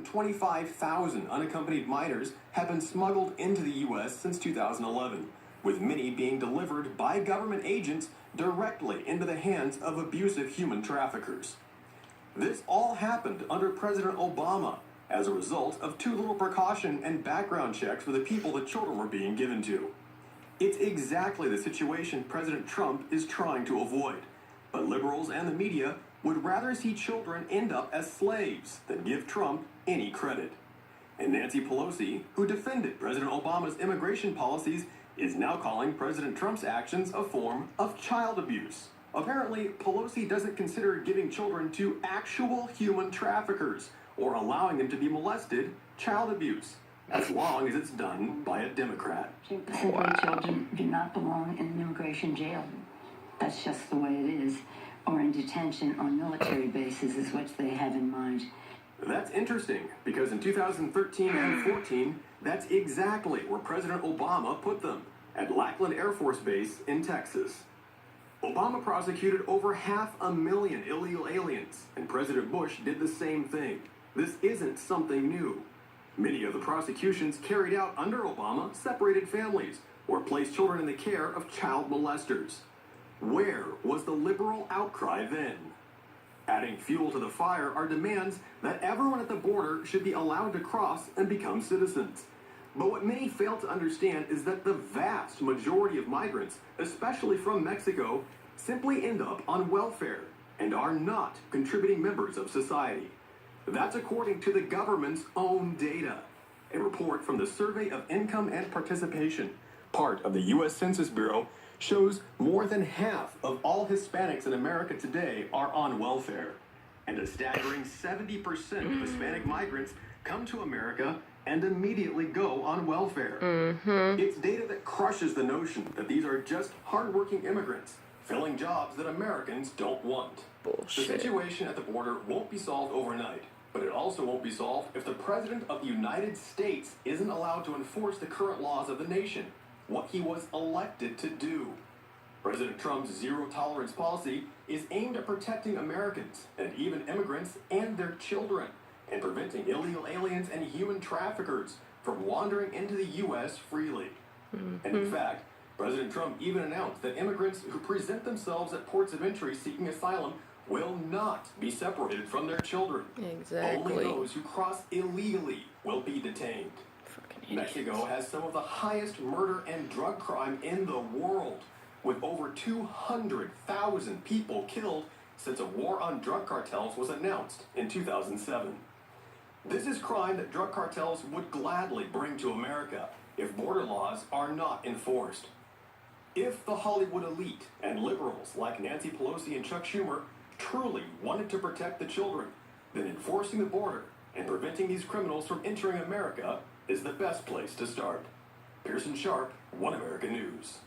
25,000 unaccompanied minors have been smuggled into the U.S. since 2011, with many being delivered by government agents directly into the hands of abusive human traffickers. This all happened under President Obama as a result of too little precaution and background checks for the people the children were being given to. It's exactly the situation President Trump is trying to avoid, but liberals and the media would rather see children end up as slaves than give Trump any credit. And Nancy Pelosi, who defended President Obama's immigration policies, is now calling President Trump's actions a form of child abuse. Apparently, Pelosi doesn't consider giving children to actual human traffickers or allowing them to be molested child abuse, as long as it's done by a Democrat. Wow. Children do not belong in an immigration jail. That's just the way it is. Or in detention on military bases is what they have in mind. That's interesting, because in 2013 and 14, that's exactly where President Obama put them, at Lackland Air Force Base in Texas. Obama prosecuted over 500,000 illegal aliens, and President Bush did the same thing. This isn't something new. Many of the prosecutions carried out under Obama separated families or placed children in the care of child molesters. Where was the liberal outcry then? Adding fuel to the fire are demands that everyone at the border should be allowed to cross and become citizens. But what many fail to understand is that the vast majority of migrants, especially from Mexico, simply end up on welfare and are not contributing members of society. That's according to the government's own data. A report from the Survey of Income and Participation, part of the U.S. Census Bureau, shows more than half of all Hispanics in America today are on welfare. And a staggering 70% of Hispanic migrants come to America and immediately go on welfare. It's data that crushes the notion that these are just hardworking immigrants filling jobs that Americans don't want. Bullshit. The situation at the border won't be solved overnight, but it also won't be solved if the President of the United States isn't allowed to enforce the current laws of the nation, what he was elected to do. President Trump's zero-tolerance policy is aimed at protecting Americans, and even immigrants and their children, and preventing illegal aliens and human traffickers from wandering into the U.S. freely. And in fact, President Trump even announced that immigrants who present themselves at ports of entry seeking asylum will not be separated from their children. Exactly. Only those who cross illegally will be detained. Mexico has some of the highest murder and drug crime in the world, with over 200,000 people killed since a war on drug cartels was announced in 2007. This is crime that drug cartels would gladly bring to America if border laws are not enforced. If the Hollywood elite and liberals like Nancy Pelosi and Chuck Schumer truly wanted to protect the children, then enforcing the border and preventing these criminals from entering America is the best place to start. Pearson Sharp, One America News.